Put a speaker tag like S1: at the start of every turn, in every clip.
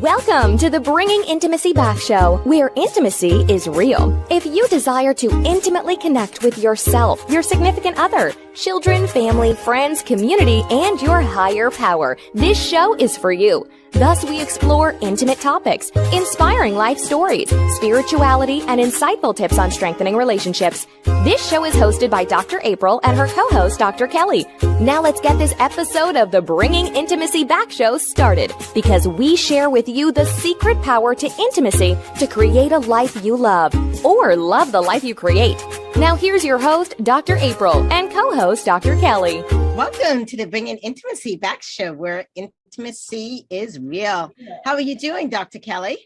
S1: Welcome to the Bringing Intimacy Back show, where intimacy is real. If you desire to intimately connect with yourself, your significant other, children, family, friends, community, and your higher power, this show is for you. Thus, we explore intimate topics, inspiring life stories, spirituality, and insightful tips on strengthening relationships. This show is hosted by Dr. April and her co-host, Dr. Kelly. Now let's get this episode of the Bringing Intimacy Back show started, because we share with you the secret power to intimacy to create a life you love, or love the life you create. Now here's your host, Dr. April, and co-host, Dr. Kelly.
S2: Welcome to the Bringing Intimacy Back show, where intimacy is real. How are you doing, Dr. Kelly?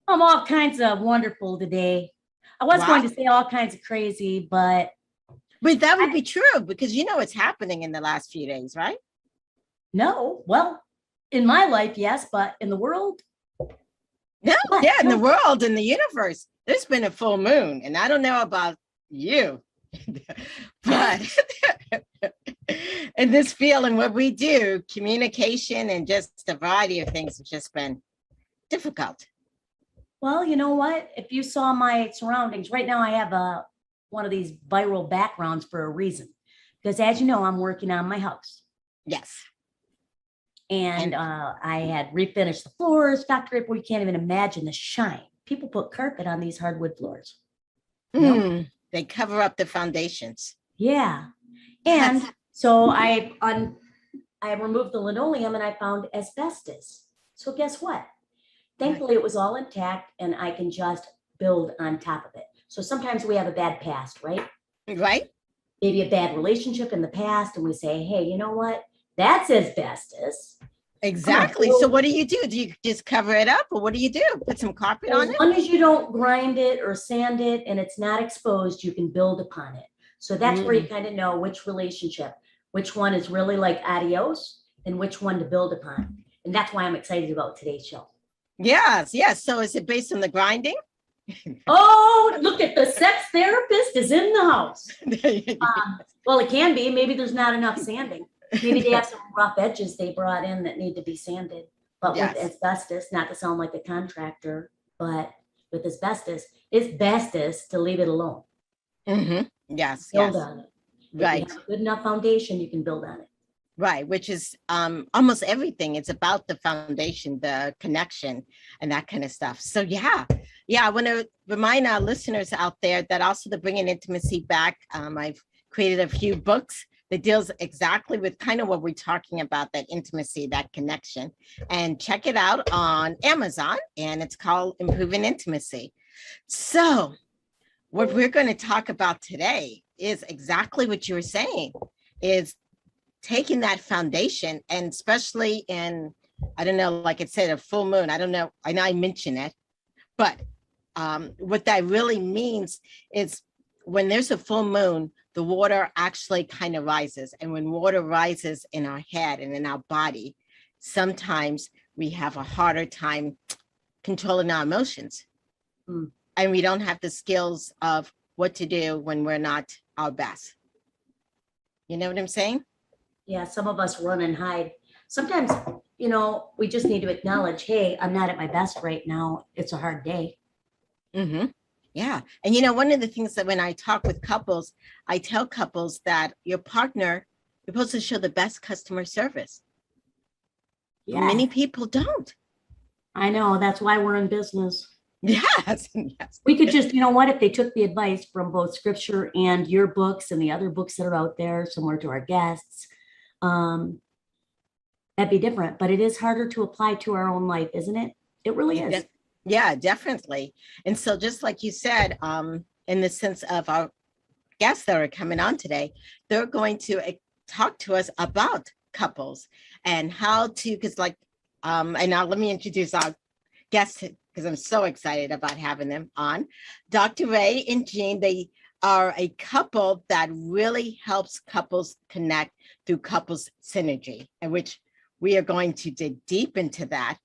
S3: I'm all kinds of wonderful today. I was going to say all kinds of crazy, but
S2: that would be true, because you know what's happening in the last few days, right?
S3: No. Well, in my life, yes, but in the world?
S2: No, yeah, in the world, in the universe, there's been a full moon, and I don't know about you, but in this field and what we do, communication and just a variety of things have just been difficult.
S3: Well, you know what? If you saw my surroundings, right now I have one of these viral backgrounds for a reason. Because as you know, I'm working on my house.
S2: Yes.
S3: And I had refinished the floors. Dr. April, you can't even imagine the shine. People put carpet on these hardwood floors.
S2: They cover up the foundations.
S3: Yeah. And so I removed the linoleum and I found asbestos. So guess what? Thankfully, it was all intact and I can just build on top of it. So sometimes we have a bad past, right?
S2: Right.
S3: Maybe a bad relationship in the past. And we say, hey, you know what? That's asbestos.
S2: Exactly. So what do? Do you just cover it up, or what do you do? Put some carpet on it?
S3: As long as you don't grind it or sand it and it's not exposed, you can build upon it. So that's where you kind of know which relationship, which one is really like adios and which one to build upon. And that's why I'm excited about today's show.
S2: Yes. So is it based on the grinding?
S3: Oh, look at the sex therapist is in the house. Well, it can be. Maybe there's not enough sanding. Maybe they have some rough edges they brought in that need to be sanded. But with asbestos, not to sound like a contractor, but with asbestos, it's bestest to leave it alone.
S2: Yes.
S3: Build on it.
S2: Right.
S3: If you have a good enough foundation, you can build on it.
S2: Right, which is almost everything. It's about the foundation, the connection, and that kind of stuff. So yeah, I want to remind our listeners out there that also to Bringing Intimacy Back, I've created a few books that deals exactly with kind of what we're talking about, that intimacy, that connection. And check it out on Amazon, and it's called Improving Intimacy. So what we're going to talk about today is exactly what you were saying, is taking that foundation, and especially in, I don't know, like I said, a full moon. I don't know. I know I mentioned it, but what that really means is when there's a full moon, the water actually kind of rises. And when water rises in our head and in our body, sometimes we have a harder time controlling our emotions. And we don't have the skills of what to do when we're not our best. You know what I'm saying?
S3: Yeah, some of us run and hide. Sometimes, you know, we just need to acknowledge, hey, I'm not at my best right now. It's a hard day.
S2: Yeah. And, you know, one of the things that when I talk with couples, I tell couples that your partner, you're supposed to show the best customer service. Yeah. Many people don't.
S3: I know. That's why we're in business.
S2: Yes.
S3: We could just, you know what, if they took the advice from both scripture and your books and the other books that are out there, similar to our guests, that'd be different. But it is harder to apply to our own life, isn't it? It really is.
S2: Yeah, definitely. And so just like you said, in the sense of our guests that are coming on today, they're going to talk to us about couples and how to, because like, and now let me introduce our guests, because I'm so excited about having them on. Dr. Ray and Jean, they are a couple that really helps couples connect through couples synergy, in which we are going to dig deep into that.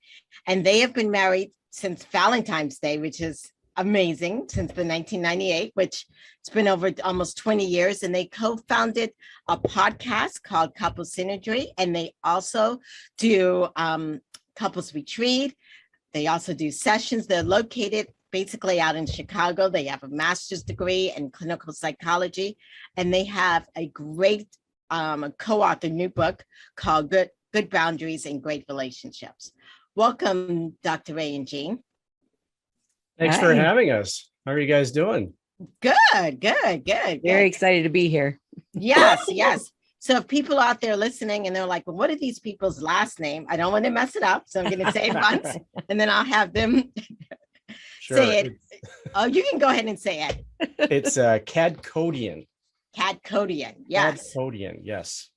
S2: And they have been married since Valentine's Day, which is amazing, since the 1998, which it's been over almost 20 years. And they co-founded a podcast called Couples Synergy. And they also do couples retreat, They also do sessions. They're located basically out in Chicago. They have a master's degree in clinical psychology, and they have a great co-authored new book called Good Boundaries and Great Relationships. Welcome, Dr. Ray and Jean.
S4: Thanks for having us. How are you guys doing?
S2: Good.
S5: Very excited to be here.
S2: Yes. So if people out there listening and they're like, well, what are these people's last name? I don't want to mess it up. So I'm going to say it once and then I'll have them say it. Oh, you can go ahead and say it.
S4: It's Cadcodian.
S2: Cadcodian, yes.
S4: Cadcodian, yes.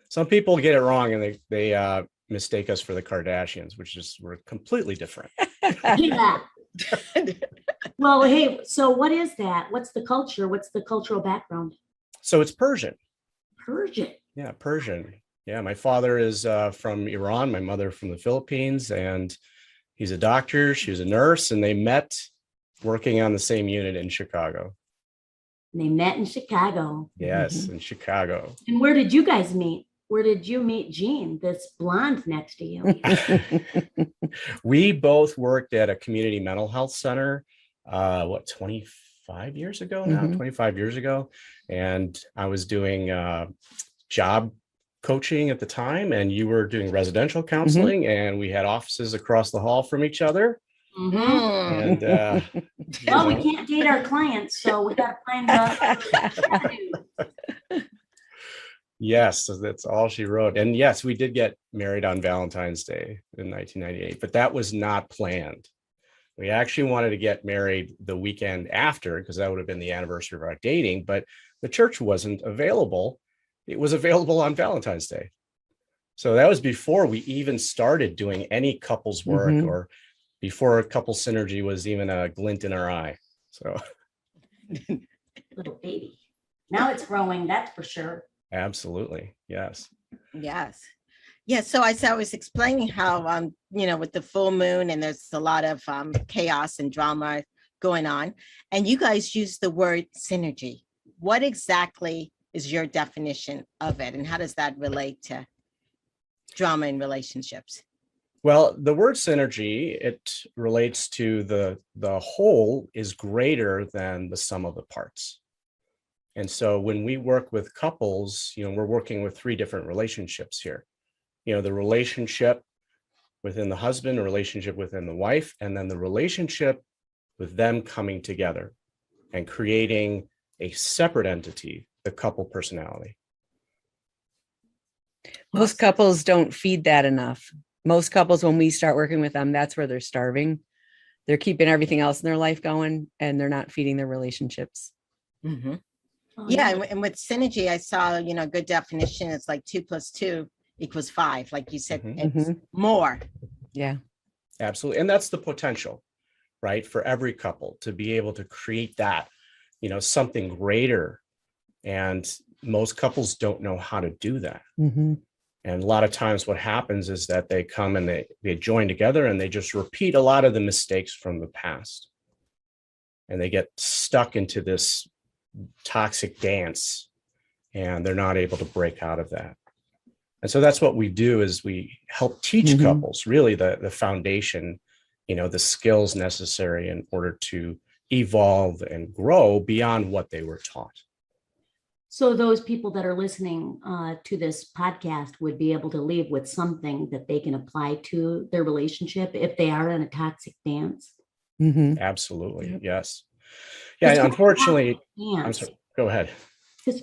S4: Some people get it wrong and they mistake us for the Kardashians, we're completely different.
S3: Yeah. Well, hey, so what is that? What's the culture? What's the cultural background?
S4: So it's Persian.
S3: Persian.
S4: Yeah, Persian. Yeah, my father is from Iran, my mother from the Philippines, and he's a doctor, she was a nurse, and they met working on the same unit in Chicago.
S3: And they met in Chicago.
S4: Yes, in Chicago.
S3: And where did you guys meet? Where did you meet Jean, this blonde next to you?
S4: We both worked at a community mental health center, 25 years ago now, 25 years ago. And I was doing job coaching at the time, and you were doing residential counseling, and we had offices across the hall from each other. And
S3: well, we can't date our clients, so we got to find out.
S4: Yes, so that's all she wrote. And yes, we did get married on Valentine's Day in 1998, but that was not planned. We actually wanted to get married the weekend after, because that would have been the anniversary of our dating, but the church wasn't available. It was available on Valentine's Day. So that was before we even started doing any couples work, or before couple synergy was even a glint in our eye. So
S3: Little baby. Now it's growing, that's for sure.
S4: absolutely. Yes.
S2: So I was explaining how with the full moon and there's a lot of chaos and drama going on, and you guys use the word synergy. What exactly is your definition of it, and how does that relate to drama in relationships?
S4: Well, the word synergy, it relates to the whole is greater than the sum of the parts. And so when we work with couples, we're working with three different relationships here. The relationship within the husband, a relationship within the wife, and then the relationship with them coming together and creating a separate entity, the couple personality.
S5: Most couples don't feed that enough. Most couples, when we start working with them, that's where they're starving. They're keeping everything else in their life going, and they're not feeding their relationships.
S3: Oh,
S2: And with synergy, I saw, a good definition. It's like 2 + 2 = 5. Like you said, it's more.
S5: Yeah,
S4: absolutely. And that's the potential, right? For every couple to be able to create that, something greater. And most couples don't know how to do that. And a lot of times what happens is that they come and they join together and they just repeat a lot of the mistakes from the past. And they get stuck into this toxic dance, and they're not able to break out of that. And so that's what we do, is we help teach couples really the foundation, the skills necessary in order to evolve and grow beyond what they were taught.
S3: So those people that are listening to this podcast would be able to leave with something that they can apply to their relationship if they are in a toxic dance.
S4: Absolutely. Yes. Yeah. Unfortunately, I'm sorry. Go ahead.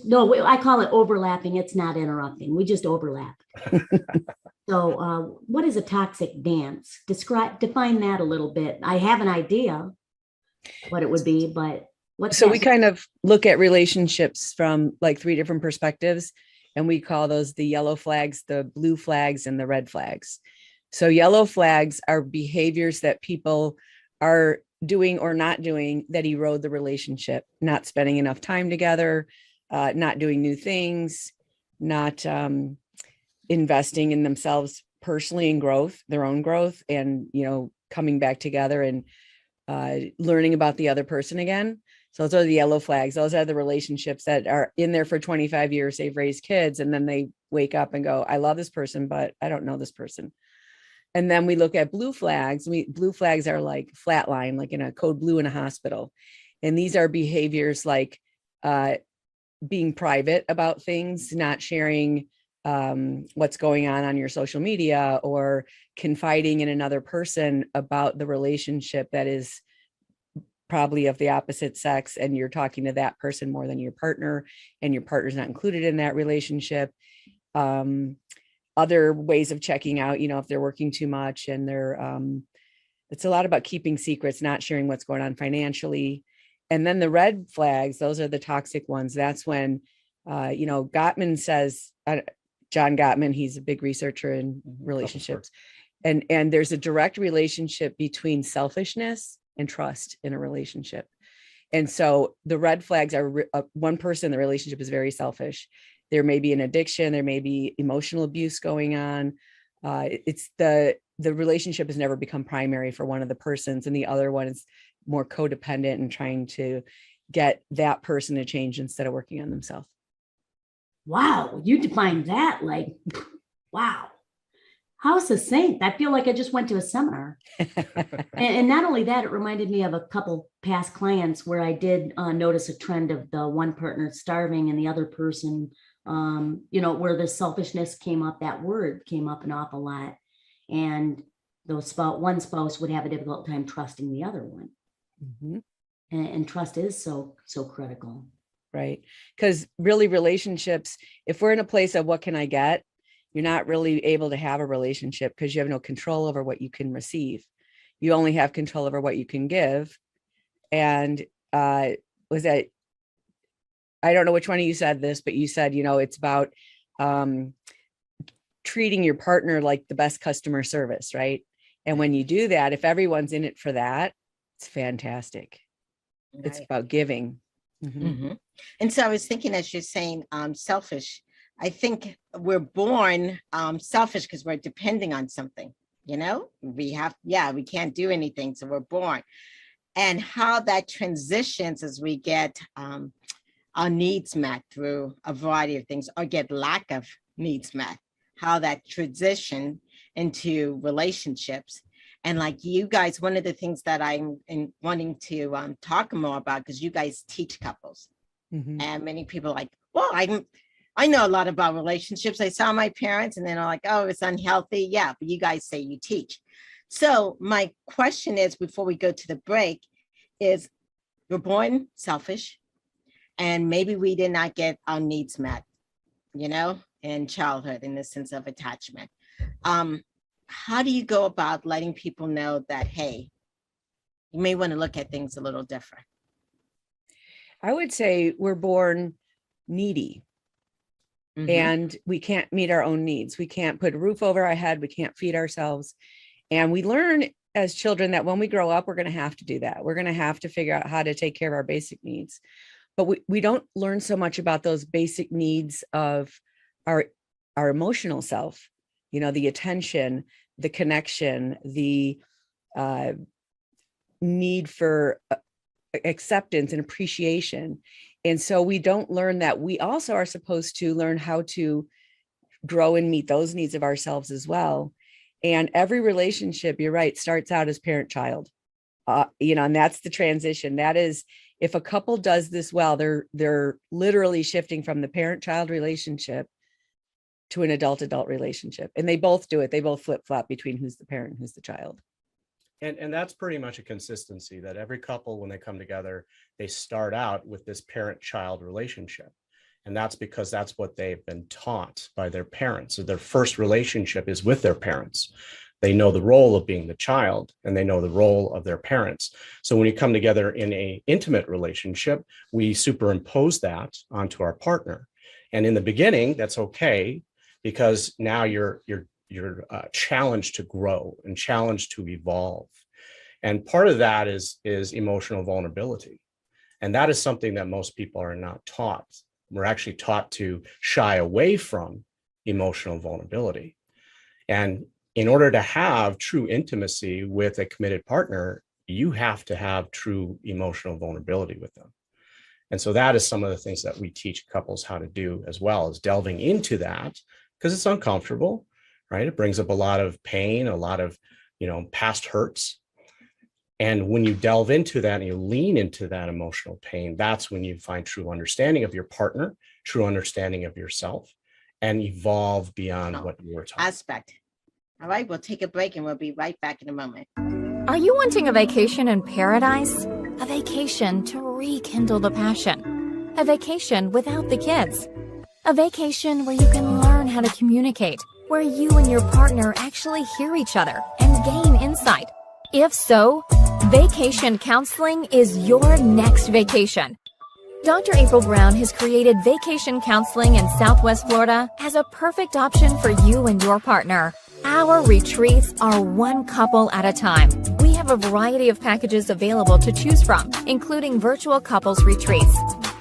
S3: No, I call it overlapping. It's not interrupting. We just overlap. So what is a toxic dance? Define that a little bit. I have an idea what it would be, but
S5: we kind of look at relationships from like three different perspectives, and we call those the yellow flags, the blue flags, and the red flags. So yellow flags are behaviors that people are doing or not doing that erode the relationship, not spending enough time together, not doing new things, not investing in themselves personally in growth, their own growth, and, coming back together and learning about the other person again. So those are the yellow flags. Those are the relationships that are in there for 25 years. They've raised kids, and then they wake up and go, I love this person, but I don't know this person. And then we look at blue flags. Blue flags are like flatline, like in a code blue in a hospital. And these are behaviors like being private about things, not sharing what's going on your social media, or confiding in another person about the relationship that is probably of the opposite sex, and you're talking to that person more than your partner, and your partner's not included in that relationship. Other ways of checking out, if they're working too much, and it's a lot about keeping secrets, not sharing what's going on financially. And then the red flags, those are the toxic ones. That's when, Gottman says, John Gottman, he's a big researcher in relationships. And there's a direct relationship between selfishness and trust in a relationship. And so the red flags are one person in the relationship is very selfish. There may be an addiction, there may be emotional abuse going on. It's the relationship has never become primary for one of the persons, and the other one is more codependent and trying to get that person to change instead of working on themselves.
S3: Wow, you defined that like, wow. How succinct. I feel like I just went to a seminar. And not only that, it reminded me of a couple past clients where I did notice a trend of the one partner starving and the other person, where the selfishness came up, that word came up an awful lot. And one spouse would have a difficult time trusting the other one.
S5: Mm-hmm.
S3: And trust is so critical.
S5: Right. Because really relationships, if we're in a place of what can I get, you're not really able to have a relationship because you have no control over what you can receive. You only have control over what you can give. And was that, I don't know which one of you said this, but you said, it's about treating your partner like the best customer service, right? And when you do that, if everyone's in it for that, it's fantastic. Right. It's about giving. Mm-hmm.
S2: Mm-hmm. And so I was thinking, as you're saying, selfish, I think we're born selfish because we're depending on something, we can't do anything. So we're born. And how that transitions as we get our needs met through a variety of things, or get lack of needs met, how that transition into relationships. And like you guys, one of the things that I'm wanting to talk more about, because you guys teach couples. Mm-hmm. And many people are like, well, I know a lot about relationships. I saw my parents and then I'm like, oh, it's unhealthy. Yeah, but you guys say you teach. So my question is, before we go to the break, is we're born selfish and maybe we did not get our needs met, in childhood in the sense of attachment. How do you go about letting people know that, hey, you may want to look at things a little different?
S5: I would say we're born needy. Mm-hmm. And we can't meet our own needs. We can't put a roof over our head. We can't feed ourselves. And we learn as children that when we grow up, we're going to have to do that. We're going to have to figure out how to take care of our basic needs. But we don't learn so much about those basic needs of our emotional self, the attention, the connection, the need for acceptance and appreciation. And so we don't learn that we also are supposed to learn how to grow and meet those needs of ourselves as well. And every relationship, you're right, starts out as parent-child, and that's the transition. That is, if a couple does this well, they're literally shifting from the parent-child relationship to an adult-adult relationship. And they both do it. They both flip-flop between who's the parent and who's the child.
S4: And that's pretty much a consistency that every couple, when they come together, they start out with this parent-child relationship. And that's because that's what they've been taught by their parents. So their first relationship is with their parents. They know the role of being the child and they know the role of their parents. So when you come together in an intimate relationship, we superimpose that onto our partner. And in the beginning, that's okay, because now you're challenged to grow and challenged to evolve. And part of that is emotional vulnerability. And that is something that most people are not taught. We're actually taught to shy away from emotional vulnerability. And in order to have true intimacy with a committed partner, you have to have true emotional vulnerability with them. And so that is some of the things that we teach couples how to do, as well as delving into that, because it's uncomfortable, right? It brings up a lot of pain, a lot of, past hurts. And when you delve into that and you lean into that emotional pain, that's when you find true understanding of your partner, true understanding of yourself, and evolve beyond what you were taught.
S2: Aspect. All right, we'll take a break and we'll be right back in a moment.
S1: Are you wanting a vacation in paradise? A vacation to rekindle the passion? A vacation without the kids? A vacation where you can learn how to communicate, where you and your partner actually hear each other and gain insight? If so, vacation counseling is your next vacation. Dr. April Brown has created vacation counseling in Southwest Florida as a perfect option for you and your partner. Our retreats are one couple at a time. We have a variety of packages available to choose from, including virtual couples retreats.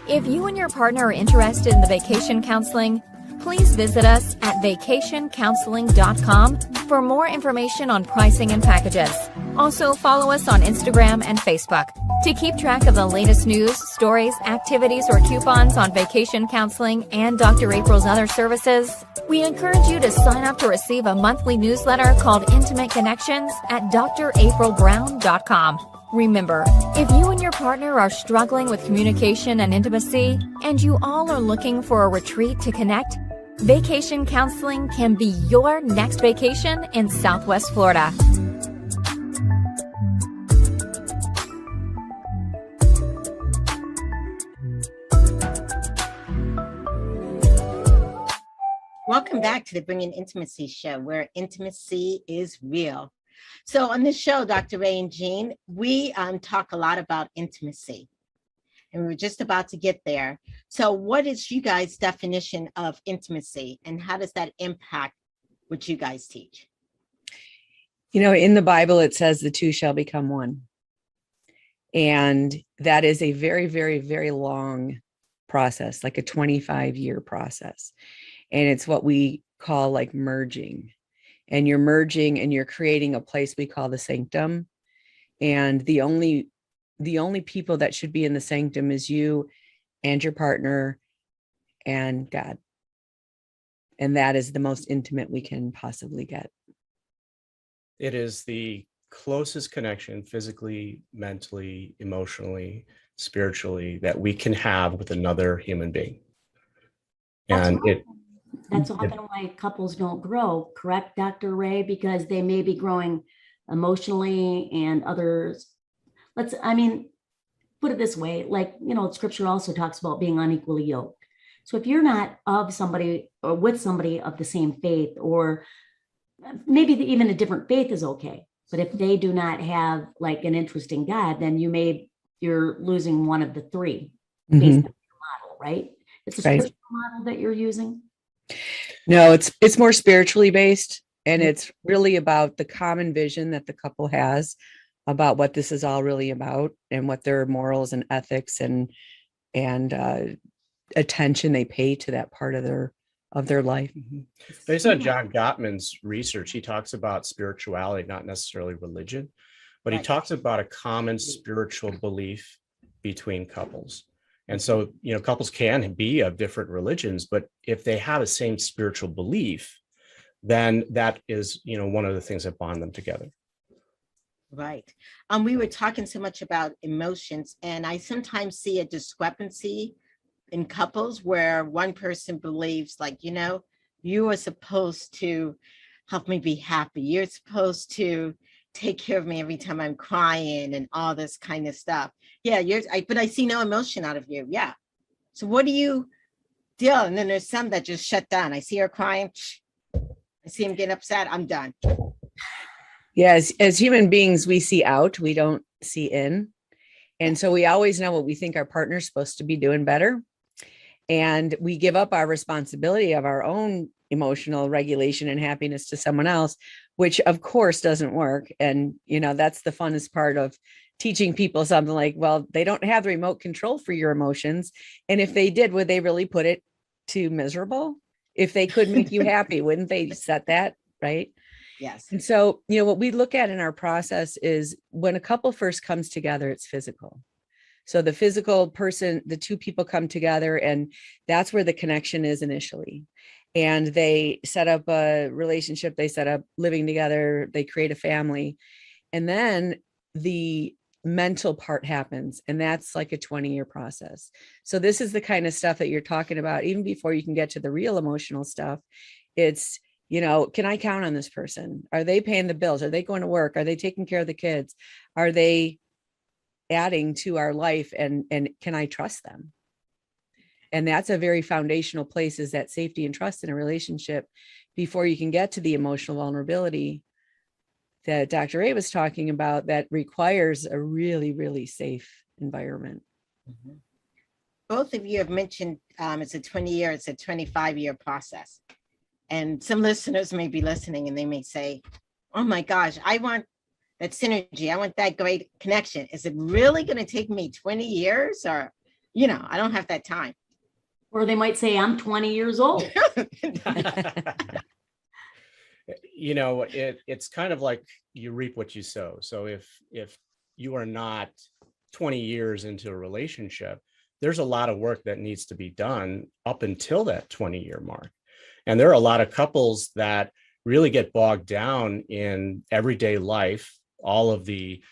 S1: If you and your partner are interested in the vacation counseling, please visit us at vacationcounseling.com for more information on pricing and packages. Also, follow us on Instagram and Facebook. To keep track of the latest news, stories, activities, or coupons on vacation counseling and Dr. April's other services, we encourage you to sign up to receive a monthly newsletter called Intimate Connections at draprilbrown.com. Remember, if you and your partner are struggling with communication and intimacy, and you all are looking for a retreat to connect, vacation counseling can be your next vacation in Southwest Florida.
S2: Welcome back to the Bringing Intimacy show, where intimacy is real. So on this show, Dr. Ray and Jean, we talk a lot about intimacy, and we're just about to get there. So what is you guys' definition of intimacy, and how does that impact what you guys teach?
S5: In the Bible, it says the two shall become one. And that is a very, very, very long process, like a 25-year process. And it's what we call like merging. And you're merging and you're creating a place we call the sanctum. And the only people that should be in the sanctum is you and your partner and God. And that is the most intimate we can possibly get.
S4: It is the closest connection physically, mentally, emotionally, spiritually that we can have with another human being. And
S3: that's often why couples don't grow, correct, Dr. Ray? Because they may be growing emotionally and others. Put it this way, scripture also talks about being unequally yoked. So if you're not of somebody or with somebody of the same faith, or maybe even a different faith is okay. But if they do not have like an interest in God, then you're losing one of the three based on your model, right? It's a spiritual model that you're using.
S5: No, it's more spiritually based, and it's really about the common vision that the couple has about what this is all really about and what their morals and ethics and attention they pay to that part of their life.
S4: Based on John Gottman's research, he talks about spirituality, not necessarily religion, but he talks about a common spiritual belief between couples. And so, couples can be of different religions, but if they have the same spiritual belief, then that is, one of the things that bond them together.
S2: Right. We were talking so much about emotions, and I sometimes see a discrepancy in couples where one person believes you are supposed to help me be happy. You're supposed to take care of me every time I'm crying and all this kind of stuff. Yeah, but I see no emotion out of you. Yeah. So what do you do? And then there's some that just shut down. I see her crying. I see him getting upset. I'm done.
S5: Yes. As human beings, we see out, we don't see in. And so we always know what we think our partner's supposed to be doing better. And we give up our responsibility of our own emotional regulation and happiness to someone else, which of course doesn't work. And, that's the funnest part of teaching people something like, well, they don't have the remote control for your emotions. And if they did, would they really put it to miserable? If they could make you happy, wouldn't they set that? Right.
S2: Yes.
S5: And so, what we look at in our process is when a couple first comes together, it's physical. So the physical person, the two people come together, and that's where the connection is initially. and they set up a relationship, they set up living together, they create a family, and then the mental part happens, and that's like a 20-year process. So this is the kind of stuff that you're talking about even before you can get to the real emotional stuff. It's, can I count on this person? Are they paying the bills? Are they going to work? Are they taking care of the kids? Are they adding to our life? And can I trust them? And that's a very foundational place, is that safety and trust in a relationship before you can get to the emotional vulnerability that Dr. Ray was talking about, that requires a really, really safe environment.
S2: Mm-hmm. Both of you have mentioned it's a 20-year, it's a 25-year process. And some listeners may be listening and they may say, oh my gosh, I want that synergy. I want that great connection. Is it really going to take me 20 years? Or, I don't have that time.
S3: Or they might say, I'm 20 years old.
S4: It's kind of like you reap what you sow. So if you are not 20 years into a relationship, there's a lot of work that needs to be done up until that 20-year mark. And there are a lot of couples that really get bogged down in everyday life, all of the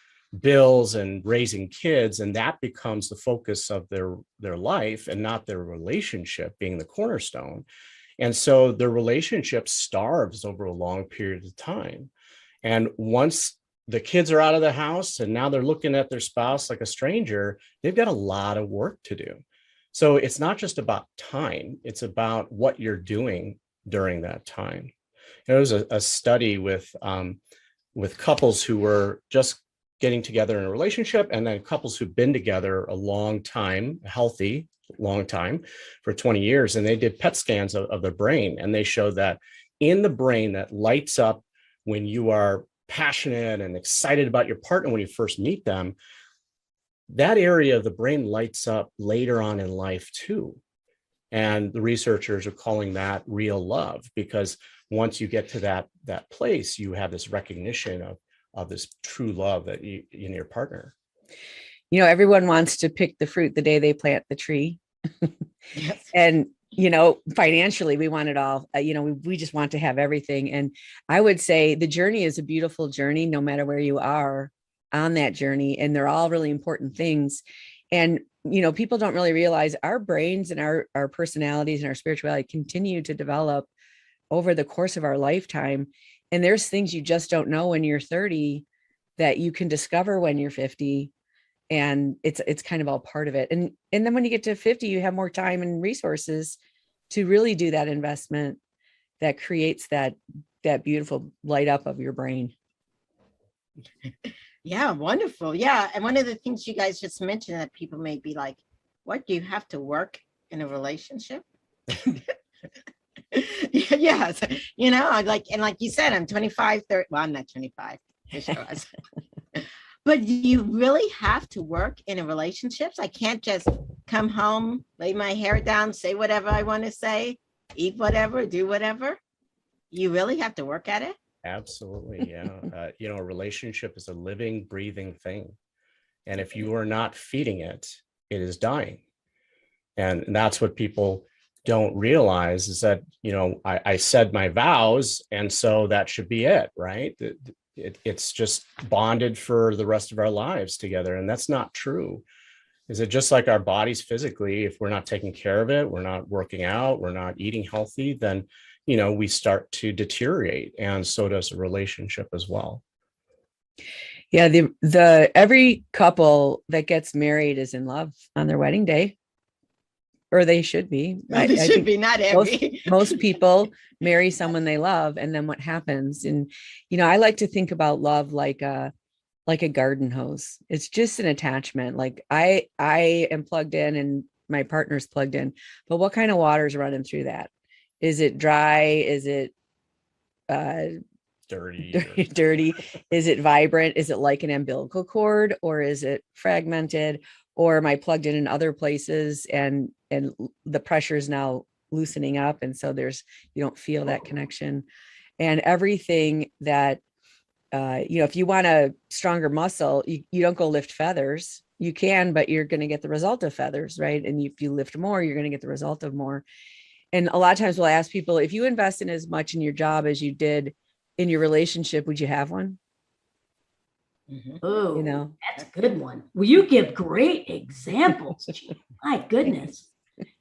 S4: bills and raising kids, and that becomes the focus of their life and not their relationship being the cornerstone. And so the relationship starves over a long period of time. And once the kids are out of the house and now they're looking at their spouse like a stranger, they've got a lot of work to do. So it's not just about time, it's about what you're doing during that time. There was a study with couples who were just getting together in a relationship, and then couples who've been together a long time, a healthy long time, for 20 years. And they did PET scans of the brain, and they showed that in the brain that lights up when you are passionate and excited about your partner when you first meet them, that area of the brain lights up later on in life too. And the researchers are calling that real love, because once you get to that place, you have this recognition of this true love that you in your partner.
S5: Everyone wants to pick the fruit the day they plant the tree.
S2: Yes.
S5: And, financially, we want it all. We just want to have everything. And I would say the journey is a beautiful journey, no matter where you are on that journey. And they're all really important things. And, people don't really realize our brains and our personalities and our spirituality continue to develop over the course of our lifetime. And there's things you just don't know when you're 30 that you can discover when you're 50. And it's kind of all part of it. And then when you get to 50, you have more time and resources to really do that investment that creates that beautiful light up of your brain.
S2: Yeah, wonderful. Yeah. And one of the things you guys just mentioned that people may be like, what, do you have to work in a relationship? Yes. Like you said, I'm 25, 30. Well, I'm not 25. But do you really have to work in a relationship? I can't just come home, lay my hair down, say whatever I want to say, eat whatever, do whatever. You really have to work at it?
S4: Absolutely. Yeah. A relationship is a living, breathing thing. And if you are not feeding it, it is dying. And that's what people don't realize, is that, I said my vows, and so that should be it, right? It's just bonded for the rest of our lives together. And that's not true. Is it just like our bodies physically? If we're not taking care of it, we're not working out, we're not eating healthy, then, we start to deteriorate. And so does a relationship as well.
S5: Yeah. The every couple that gets married is in love on their wedding day, or they should be.
S2: Well, they should be, not every.
S5: Most people marry someone they love, and then what happens? And, I like to think about love like a garden hose. It's just an attachment. Like I am plugged in and my partner's plugged in, but what kind of water's running through that? Is it dry? Is it dirty? Is it vibrant? Is it like an umbilical cord, or is it fragmented? Or am I plugged in other places and the pressure is now loosening up? And so you don't feel that connection. And everything that, if you want a stronger muscle, you don't go lift feathers. You can, but you're going to get the result of feathers, right? And if you lift more, you're going to get the result of more. And a lot of times we'll ask people, if you invest in as much in your job as you did in your relationship, would you have one?
S3: Oh,
S5: You know,
S3: that's a good one. Well, you give great examples. Gee, my goodness.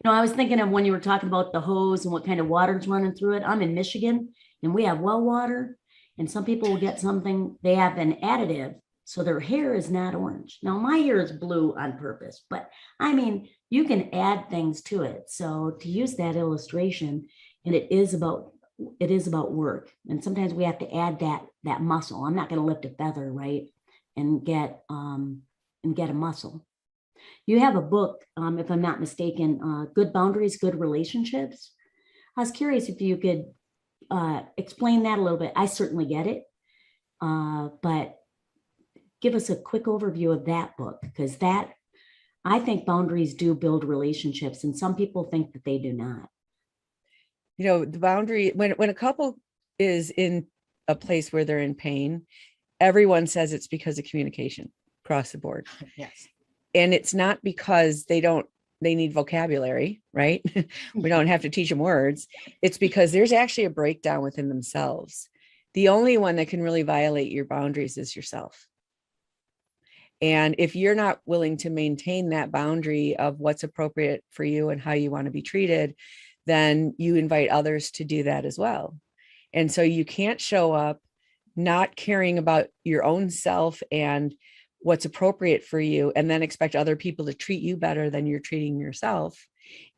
S3: I was thinking of when you were talking about the hose and what kind of water's running through it. I'm in Michigan and we have well water, and some people will get something, they have an additive, so their hair is not orange. Now, my hair is blue on purpose, but I mean, you can add things to it. So to use that illustration, and it is about work. And sometimes we have to add that muscle. I'm not going to lift a feather, right? And get a muscle. You have a book, if I'm not mistaken, Good Boundaries, Good Relationships. I was curious if you could explain that a little bit. I certainly get it, but give us a quick overview of that book, because I think boundaries do build relationships, and some people think that they do not.
S5: the boundary, when a couple is in a place where they're in pain, everyone says it's because of communication across the board.
S2: Yes.
S5: And it's not because they need vocabulary, right? We don't have to teach them words. It's because there's actually a breakdown within themselves. The only one that can really violate your boundaries is yourself. And if you're not willing to maintain that boundary of what's appropriate for you and how you want to be treated, then you invite others to do that as well. And so you can't show up not caring about your own self and what's appropriate for you, and then expect other people to treat you better than you're treating yourself.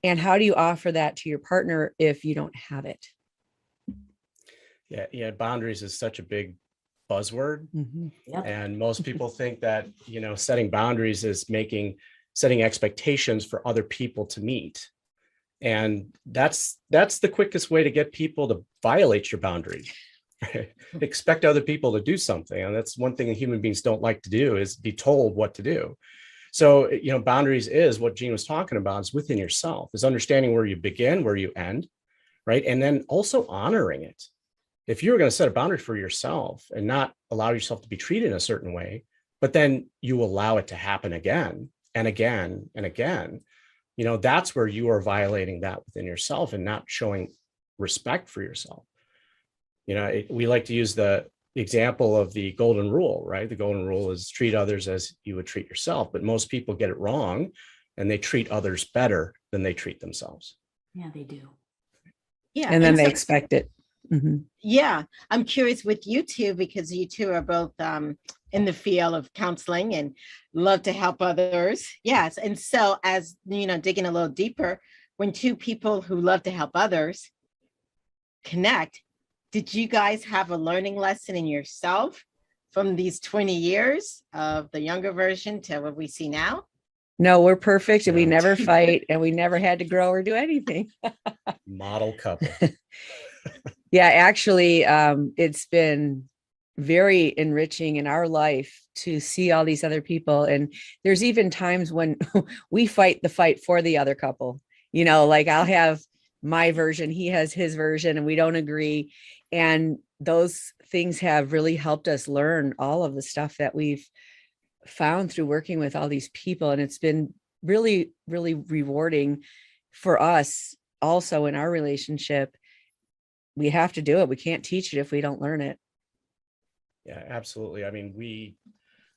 S5: And how do you offer that to your partner if you don't have it?
S4: Yeah. Boundaries is such a big buzzword.
S3: Yep.
S4: And most people think that, setting boundaries is setting expectations for other people to meet. And that's the quickest way to get people to violate your boundaries. Expect other people to do something. And that's one thing that human beings don't like to do, is be told what to do. So, boundaries is what Jean was talking about, is within yourself, is understanding where you begin, where you end, right? And then also honoring it. If you're going to set a boundary for yourself and not allow yourself to be treated in a certain way, but then you allow it to happen again and again and again, that's where you are violating that within yourself and not showing respect for yourself. We like to use the example of the golden rule, right? The golden rule is treat others as you would treat yourself, but most people get it wrong and they treat others better than they treat themselves.
S3: Yeah, they do.
S2: Yeah.
S5: And then they expect it. Mm-hmm.
S2: Yeah. I'm curious with you two, because you two are both in the field of counseling and love to help others. Yes. And so as, digging a little deeper, when two people who love to help others connect, did you guys have a learning lesson in yourself from these 20 years of the younger version to what we see now?
S5: No, we're perfect. And we never fight, and we never had to grow or do anything.
S4: Model couple.
S5: Yeah, actually, it's been very enriching in our life to see all these other people. And there's even times when we fight the fight for the other couple, like I'll have my version, he has his version, and we don't agree. And those things have really helped us learn all of the stuff that we've found through working with all these people. And it's been really, really rewarding for us also in our relationship. We have to do it. We can't teach it if we don't learn it.
S4: Yeah, absolutely. I mean,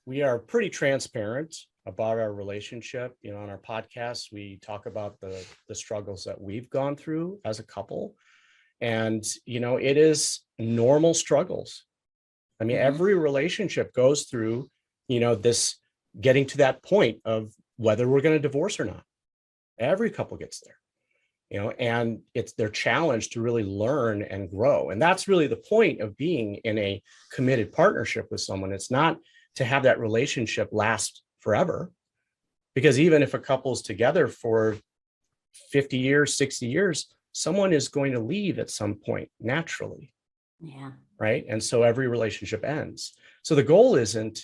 S4: we are pretty transparent about our relationship. On our podcast, we talk about the struggles that we've gone through as a couple. And, it is normal struggles. I mean, every relationship goes through, this getting to that point of whether we're going to divorce or not. Every couple gets there, and it's their challenge to really learn and grow. And that's really the point of being in a committed partnership with someone. It's not to have that relationship last forever, because even if a couple's together for 50 years, 60 years, someone is going to leave at some point naturally.
S3: Yeah.
S4: Right. And so every relationship ends. So the goal isn't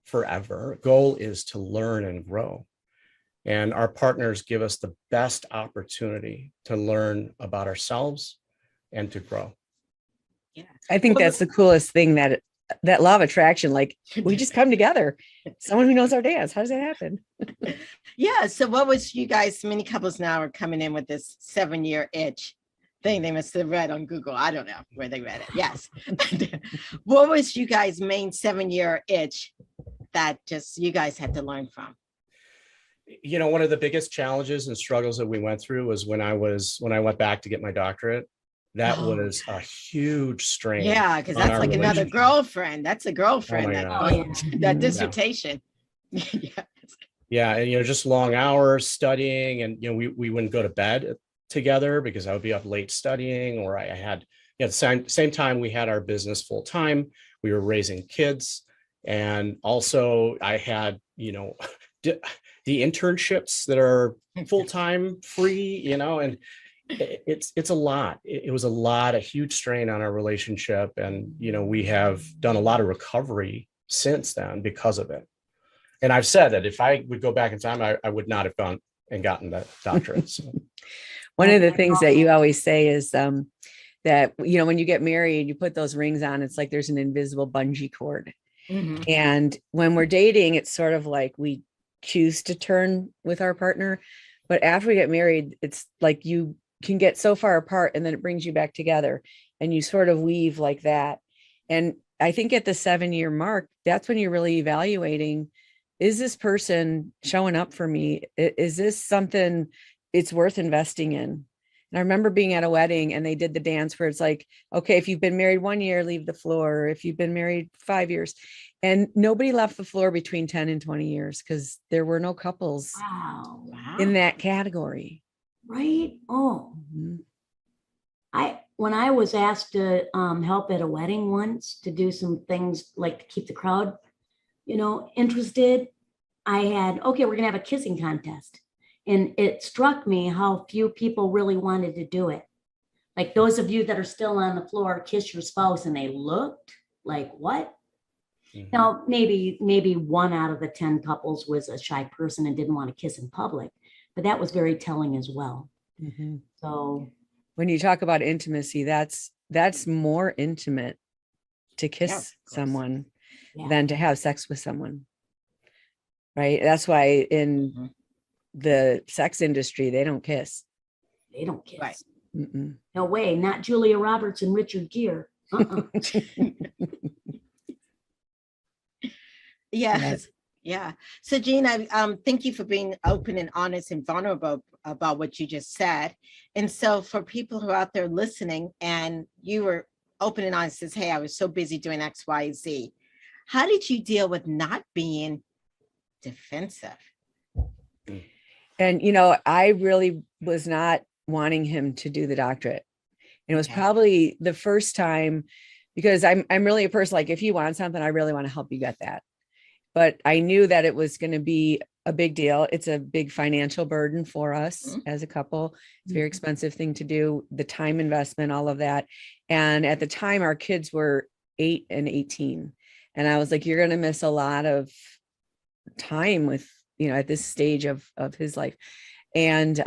S4: forever. The goal is to learn and grow. And our partners give us the best opportunity to learn about ourselves and to grow.
S2: Yeah.
S5: I think that's the coolest thing that that law of attraction, like we just come together. Someone who knows our dance. How does that happen?
S2: Yeah. So what was you guys, many couples now are coming in with this 7-year itch thing they must have read on Google. I don't know where they read it. Yes. What was you guys' main 7-year itch that just you guys had to learn from?
S4: You know, one of the biggest challenges and struggles that we went through was when I went back to get my doctorate. That was a huge strain.
S2: Yeah, because
S4: on
S2: that's
S4: our
S2: like another
S4: relationship.
S2: girlfriend. That's a girlfriend.
S4: my
S2: that,
S4: God.
S2: that dissertation. Yeah.
S4: Yeah, and just long hours studying, and we wouldn't go to bed together because I would be up late studying, or I had at the same time we had our business full time. We were raising kids, and also I had the internships that are full time free, and it's a lot. It was a huge strain on our relationship, and we have done a lot of recovery since then because of it. And I've said that if I would go back in time, I would not have gone and gotten that doctorate. So.
S5: One of the things that you always say is that, when you get married, you put those rings on, it's like there's an invisible bungee cord.
S2: Mm-hmm.
S5: And when we're dating, it's sort of like we choose to turn with our partner. But after we get married, it's like you can get so far apart and then it brings you back together and you sort of weave like that. And I think at the 7-year mark, that's when you're really evaluating, is this person showing up for me? Is this something it's worth investing in? And I remember being at a wedding and they did the dance where it's like, okay, if you've been married 1 year, leave the floor. If you've been married 5 years, and nobody left the floor between 10 and 20 years because there were no couples in that category.
S3: Right. Oh,
S5: Mm-hmm.
S3: When I was asked to help at a wedding once to do some things like to keep the crowd, interested, I had, okay, we're going to have a kissing contest. And it struck me how few people really wanted to do it. Like those of you that are still on the floor, kiss your spouse, and they looked like, what? Mm-hmm. Now, maybe 1 out of the 10 couples was a shy person and didn't want to kiss in public, but that was very telling as well.
S5: Mm-hmm.
S3: So
S5: when you talk about intimacy, that's more intimate to kiss someone than to have sex with someone. Right. That's why in the sex industry, they don't kiss.
S3: They don't kiss.
S2: Right.
S5: Mm-mm.
S3: No way. Not Julia Roberts and Richard Gere.
S2: Yes. Yeah. So Jean, I thank you for being open and honest and vulnerable about what you just said. And so for people who are out there listening and you were open and honest, says, hey, I was so busy doing X, Y, Z. How did you deal with not being defensive?
S5: And, I really was not wanting him to do the doctorate. And it was probably the first time, because I'm really a person, like if you want something, I really want to help you get that. But I knew that it was going to be a big deal. It's a big financial burden for us as a couple. It's a very expensive thing to do, the time investment, all of that. And at the time, our kids were 8 and 18. And I was like, you're going to miss a lot of time with, at this stage of his life. And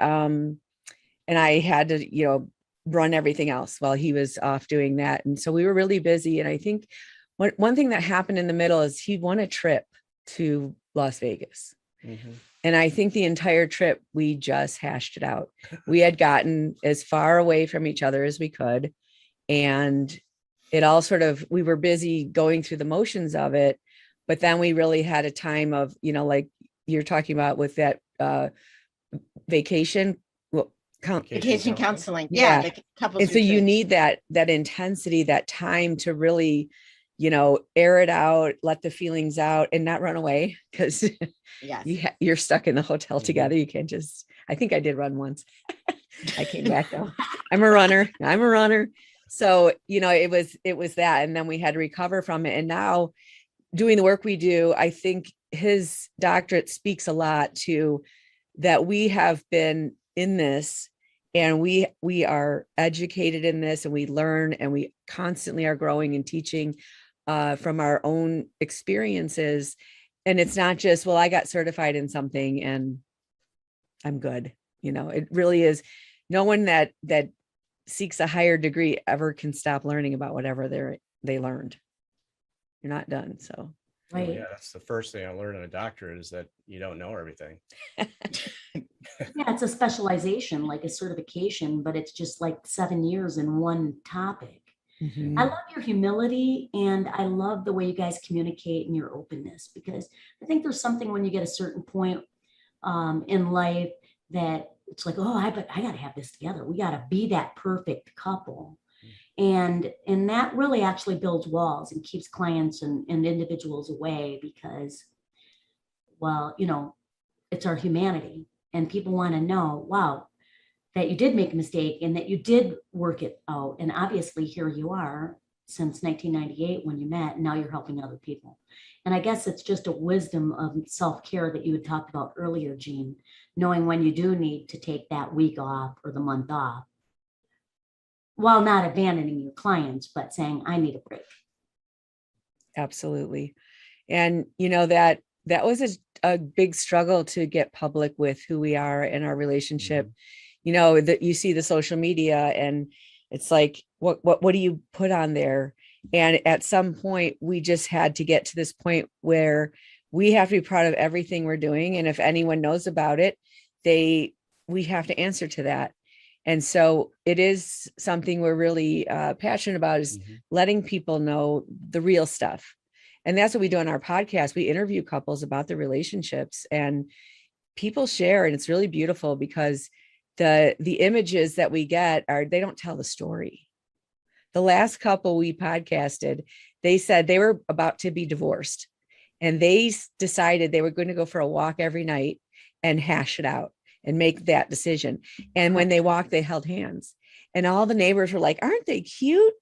S5: I had to, run everything else while he was off doing that. And so we were really busy. And I think one thing that happened in the middle is he won a trip to Las Vegas. Mm-hmm. And I think the entire trip, we just hashed it out. We had gotten as far away from each other as we could. And it all we were busy going through the motions of it. But then we really had a time of, like you're talking about with that vacation
S2: counseling.
S5: Yeah.
S2: The couples
S5: and so you need that intensity, that time to really, air it out, let the feelings out and not run away, because you're stuck in the hotel together. You can't I think I did run once. I came back though. I'm a runner. So, it was that. And then we had to recover from it. And now doing the work we do, I think his doctorate speaks a lot to that we have been in this and we are educated in this and we learn and we constantly are growing and teaching from our own experiences. And it's not just, well, I got certified in something and I'm good. It really is. No one that seeks a higher degree ever can stop learning about whatever they learned. you're not done. So
S4: Oh,
S3: Right.
S4: yeah, that's the first thing I learned in a doctorate is that you don't know everything.
S3: Yeah, it's a specialization, like a certification, but it's just like 7 years in one topic. I love your humility, and I love the way you guys communicate and your openness, because I think there's something when you get a certain point in life that it's like, oh, I got to have this together. We got to be that perfect couple. And that really actually builds walls and keeps clients and individuals away, because, well, it's our humanity, and people want to know, wow, that you did make a mistake and that you did work it out. And obviously here you are since 1998 when you met, and now you're helping other people. And I guess it's just a wisdom of self-care that you had talked about earlier, Jean, knowing when you do need to take that week off or the month off, while not abandoning your clients, but saying, I need a break.
S5: absolutely. And that was a big struggle to get public with who we are in our relationship. That you see the social media and it's like, what do you put on there? And at some point we just had to get to this point where we have to be proud of everything we're doing. And if anyone knows about it, we have to answer to that. And so it is something we're really passionate about, is letting people know the real stuff. And that's what we do on our podcast. We interview couples about their relationships, and people share, and it's really beautiful because the images that we get they don't tell the story. The last couple we podcasted, they said they were about to be divorced, and they decided they were going to go for a walk every night and hash it out and make that decision. And when they walked, they held hands, and all the neighbors were like, aren't they cute?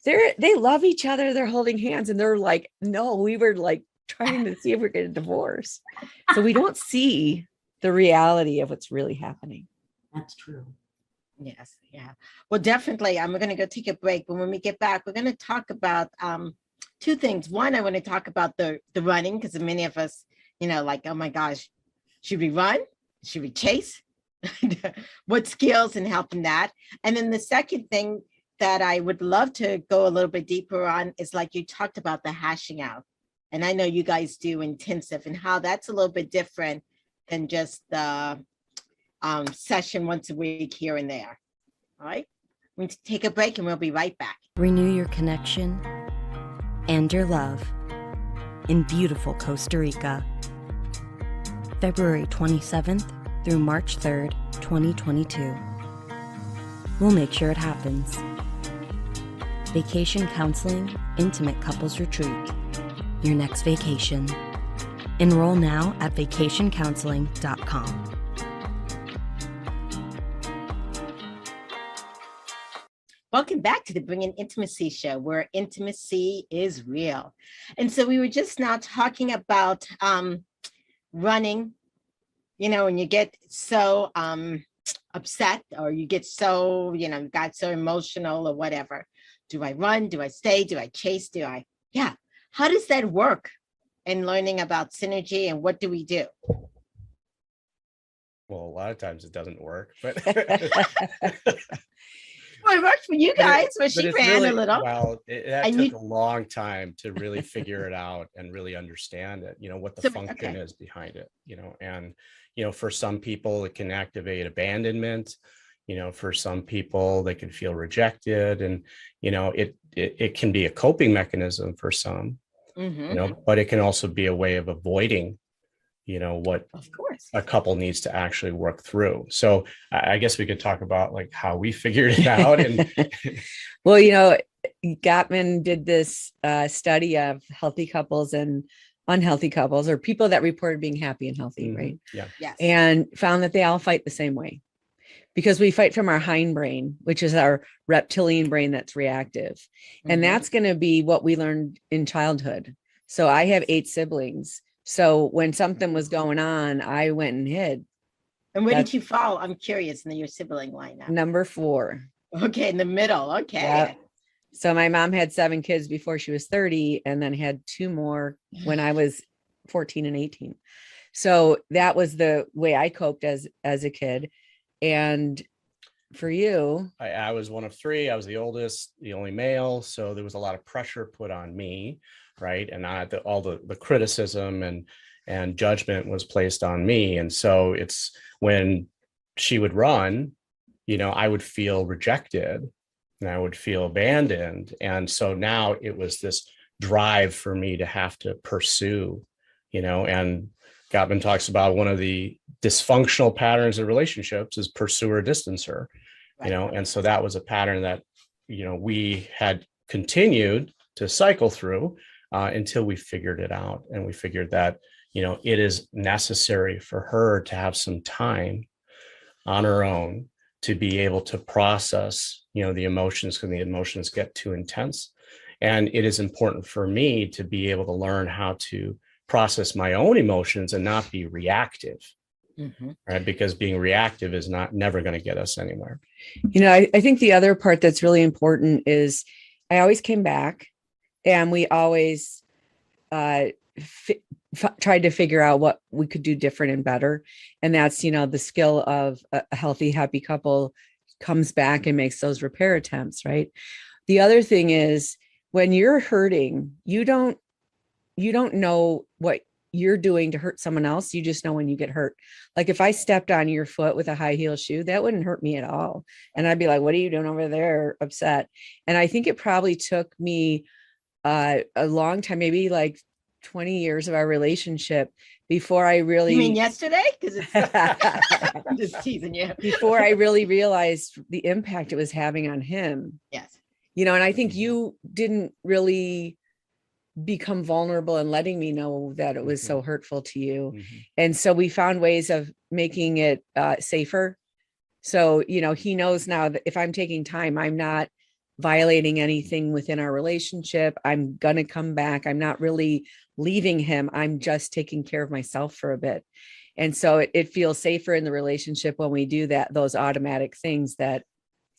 S5: They love each other. They're holding hands. And they're like, no, we were like trying to see if we're going to divorce. So we don't see the reality of what's really happening.
S3: That's true.
S2: Yes. Yeah. Well, definitely. I'm going to go take a break. But when we get back, we're going to talk about two things. One, I want to talk about the running, because many of us, like, oh my gosh, should we run? Should we chase? What skills and help in that? And then the second thing that I would love to go a little bit deeper on is, like you talked about, the hashing out. And I know you guys do intensive, and how that's a little bit different than just the session once a week here and there. All right, we need to take a break and we'll be right back.
S6: Renew your connection and your love in beautiful Costa Rica, February 27th through March 3rd, 2022. We'll make sure it happens. Vacation Counseling Intimate Couples Retreat. Your next vacation. Enroll now at vacationcounseling.com.
S2: Welcome back to the Bringing Intimacy show, where intimacy is real. And so we were just now talking about running, when you get so upset, or you get so, got so emotional or whatever. Do I run? Do I stay? Do I chase? How does that work in learning about synergy, and what do we do?
S4: Well, a lot of times it doesn't work, but
S2: Well, it worked for you guys, but she ran
S4: really,
S2: a little.
S4: Well, that took a long time to really figure it out and really understand it, what the function is behind it, and, for some people it can activate abandonment, for some people they can feel rejected, and, it can be a coping mechanism for some, but it can also be a way of avoiding, what
S2: of course
S4: a couple needs to actually work through. So I guess we could talk about like how we figured it out. And
S5: well, Gottman did this study of healthy couples and unhealthy couples, or people that reported being happy and healthy, right?
S4: Yeah.
S2: Yes.
S5: And found that they all fight the same way, because we fight from our hindbrain, which is our reptilian brain that's reactive. And that's going to be what we learned in childhood. So I have 8 siblings. So when something was going on, I went and hid.
S2: And where did you fall? I'm curious, in your sibling lineup.
S5: Number 4.
S2: Okay, in the middle. Okay.
S5: Yep. So my mom had 7 kids before she was 30, and then had 2 more when I was 14 and 18. So that was the way I coped as a kid. And for you,
S4: I was one of 3. I was the oldest, the only male. So there was a lot of pressure put on me. right? And all the criticism and judgment was placed on me. And so it's when she would run, I would feel rejected and I would feel abandoned. And so now it was this drive for me to have to pursue, and Gottman talks about one of the dysfunctional patterns of relationships is pursuer distancer, and so that was a pattern that, we had continued to cycle through until we figured it out. And we figured that, it is necessary for her to have some time on her own to be able to process, the emotions when the emotions get too intense. And it is important for me to be able to learn how to process my own emotions and not be reactive, right? Because being reactive is never going to get us anywhere.
S5: I think the other part that's really important is I always came back and we always tried to figure out what we could do different and better. And that's, the skill of a healthy, happy couple comes back and makes those repair attempts, right? The other thing is when you're hurting, you don't know what you're doing to hurt someone else. You just know when you get hurt. Like if I stepped on your foot with a high heel shoe, that wouldn't hurt me at all. And I'd be like, what are you doing over there? Upset. And I think it probably took me a long time, maybe like 20 years of our relationship before I really—
S2: You mean yesterday? Because I'm just teasing you.
S5: Before I really realized the impact it was having on him.
S2: Yes.
S5: And I think you didn't really become vulnerable and letting me know that it was so hurtful to you. And so we found ways of making it safer. So, he knows now that if I'm taking time, I'm not violating anything within our relationship. I'm going to come back. I'm not really leaving him. I'm just taking care of myself for a bit. And so it feels safer in the relationship when we do that, those automatic things that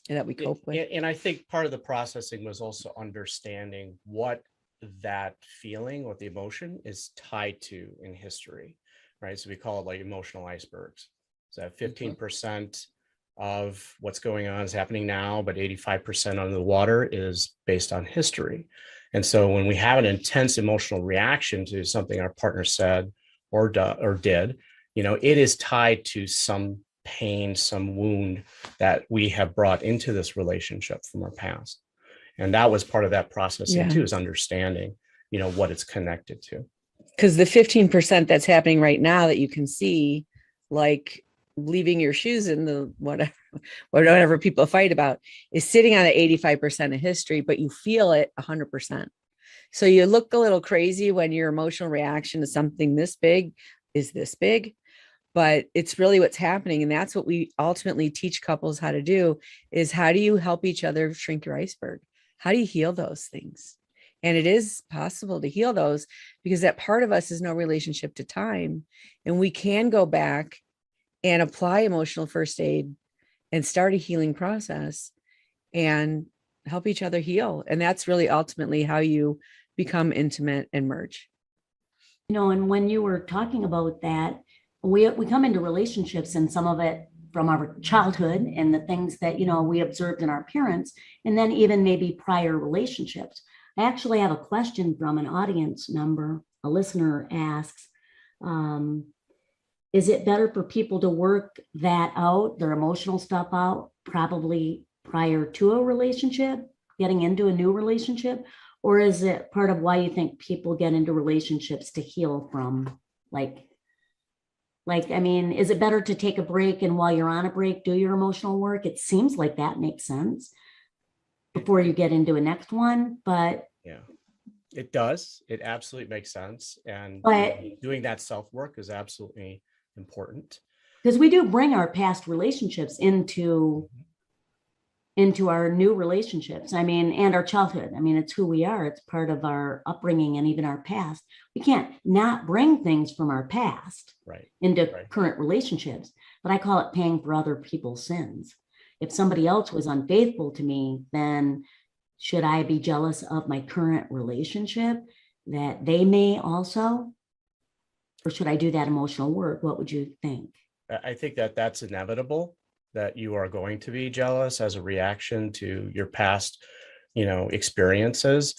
S5: we cope with.
S4: And I think part of the processing was also understanding what that feeling, what the emotion is tied to in history, right? So we call it like emotional icebergs. So that 15% of what's going on is happening now, but 85% under the water is based on history. And so when we have an intense emotional reaction to something our partner said or did, it is tied to some pain, some wound that we have brought into this relationship from our past. And that was part of that processing too, is understanding, what it's connected to.
S5: Because the 15% that's happening right now that you can see, like leaving your shoes in the whatever people fight about, is sitting on the 85% of history, but you feel it 100%. So you look a little crazy when your emotional reaction to something this big is this big, but it's really what's happening. And that's what we ultimately teach couples how to do, is how do you help each other shrink your iceberg? How do you heal those things? And it is possible to heal those because that part of us is no relationship to time. And we can go back and apply emotional first aid and start a healing process and help each other heal. And that's really ultimately how you become intimate and merge.
S3: And when you were talking about that, we come into relationships, and some of it from our childhood and the things that, we observed in our parents, and then even maybe prior relationships. I actually have a question from an audience member. A listener asks, is it better for people to work that out, their emotional stuff out, probably prior to a relationship, getting into a new relationship? Or is it part of why you think people get into relationships to heal from, is it better to take a break and while you're on a break, do your emotional work? It seems like that makes sense before you get into a next one, but.
S4: Yeah, it does. It absolutely makes sense. And doing that self-work is absolutely important.
S3: Because we do bring our past relationships into our new relationships. And our childhood. It's who we are. It's part of our upbringing and even our past. We can't not bring things from our past into current relationships, but I call it paying for other people's sins. If somebody else was unfaithful to me, then should I be jealous of my current relationship that they may also? Or should I do that emotional work? What would you think?
S4: I think that that's inevitable, that you are going to be jealous as a reaction to your past, experiences.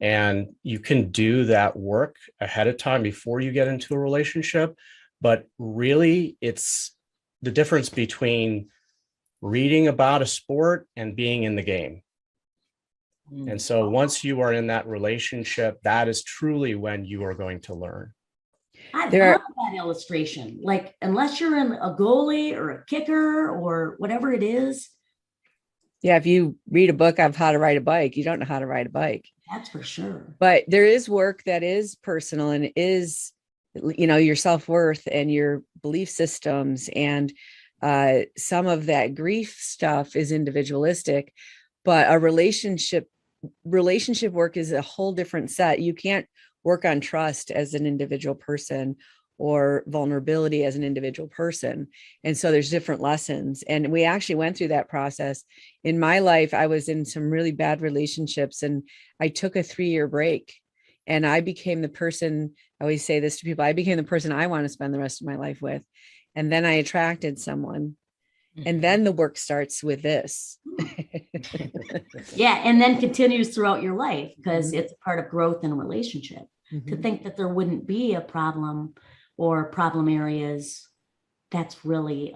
S4: And you can do that work ahead of time before you get into a relationship. But really, it's the difference between reading about a sport and being in the game. And so once you are in that relationship, that is truly when you are going to learn.
S3: I love that illustration. Like, unless you're in a goalie or a kicker or whatever it is.
S5: Yeah, if you read a book of how to ride a bike, you don't know how to ride a bike.
S3: That's for sure.
S5: But there is work that is personal and is, your self-worth and your belief systems. And some of that grief stuff is individualistic, but a relationship work is a whole different set. You can't work on trust as an individual person or vulnerability as an individual person. And so there's different lessons. And we actually went through that process. In my life, I was in some really bad relationships and I took a 3-year break and I became the person, I always say this to people, I became the person I want to spend the rest of my life with. And then I attracted someone. And then the work starts with this.
S3: Yeah. And then continues throughout your life because it's a part of growth in a relationship. To think that there wouldn't be a problem or problem areas, that's really,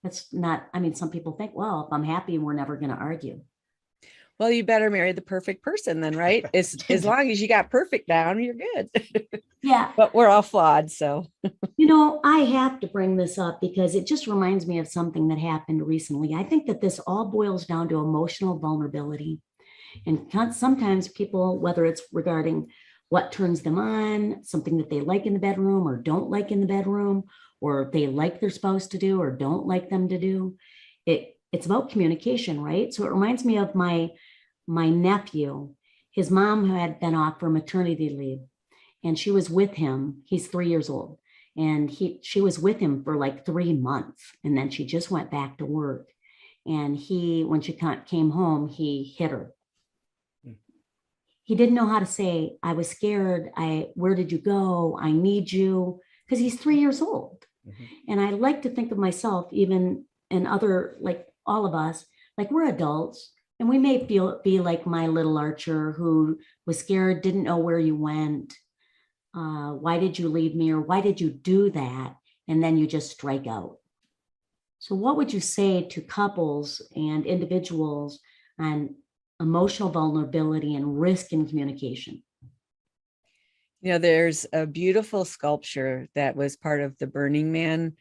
S3: that's not, I mean, some people think, well, if I'm happy, we're never going to argue.
S5: Well, you better marry the perfect person then, right? As long as you got perfect down, you're good.
S3: Yeah.
S5: But we're all flawed. So,
S3: I have to bring this up because it just reminds me of something that happened recently. I think that this all boils down to emotional vulnerability. And sometimes people, whether it's regarding what turns them on, something that they like in the bedroom or don't like in the bedroom, or they like their spouse to do or don't like them to do, it's about communication, right? So it reminds me of my nephew. His mom had been off for maternity leave and she was with him. He's 3 years old. And she was with him for like 3 months. And then she just went back to work. And when she came home, he hit her. He didn't know how to say, I was scared. Where did you go? I need you. Because he's 3 years old. And I like to think of myself, even and other, like all of us, like we're adults. And we may be like my little Archer who was scared, didn't know where you went. Why did you leave me? Or why did you do that? And then you just strike out. So what would you say to couples and individuals on emotional vulnerability and risk in communication?
S5: There's a beautiful sculpture that was part of the Burning Man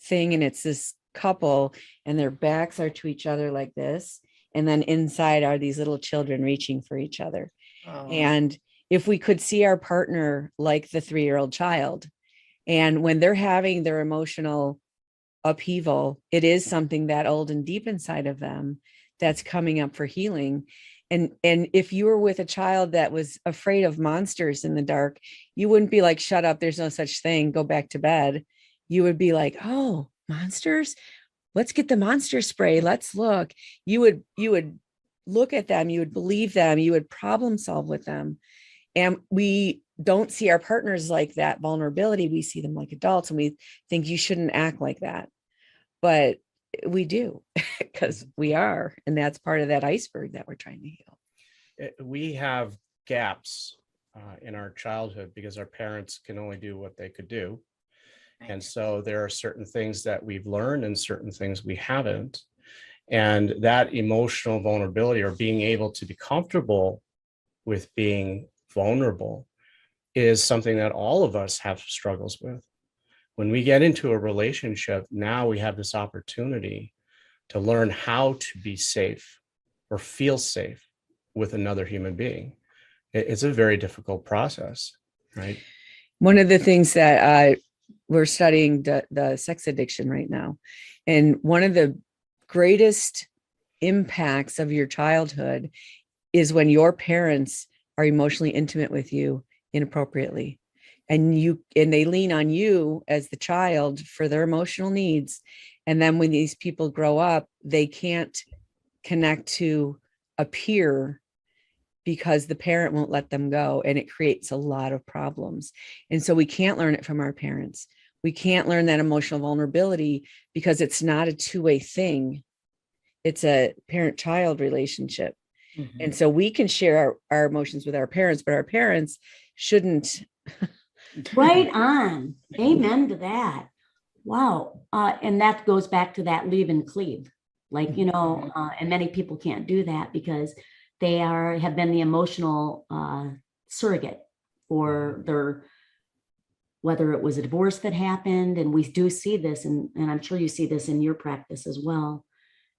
S5: thing. And it's this couple and their backs are to each other like this. And then inside are these little children reaching for each other. Oh. And if we could see our partner like the 3-year-old child, and when they're having their emotional upheaval, it is something that old and deep inside of them that's coming up for healing. And if you were with a child that was afraid of monsters in the dark, you wouldn't be like, shut up, there's no such thing, go back to bed. You would be like, oh, monsters, let's get the monster spray, let's look. You would look at them, you would believe them, you would problem solve with them. And we don't see our partners like that vulnerability. We see them like adults and we think you shouldn't act like that. But we do because we are. And that's part of that iceberg that we're trying to heal.
S4: We have gaps in our childhood because our parents can only do what they could do. And so there are certain things that we've learned and certain things we haven't. And that emotional vulnerability or being able to be comfortable with being vulnerable is something that all of us have struggles with. When we get into a relationship, now we have this opportunity to learn how to be safe or feel safe with another human being. It's a very difficult process, right?
S5: One of the things that we're studying the sex addiction right now. And one of the greatest impacts of your childhood is when your parents are emotionally intimate with you inappropriately. And they lean on you as the child for their emotional needs. And then when these people grow up, they can't connect to a peer because the parent won't let them go. And it creates a lot of problems. And so we can't learn it from our parents. We can't learn that emotional vulnerability because it's not a two-way thing. It's a parent-child relationship.
S2: Mhm.
S5: And so we can share our emotions with our parents, but our parents shouldn't.
S3: Right on. Amen to that. Wow. And that goes back to that leave and cleave. Like, and many people can't do that because they have been the emotional surrogate for their, whether it was a divorce that happened. And we do see this, and I'm sure you see this in your practice as well,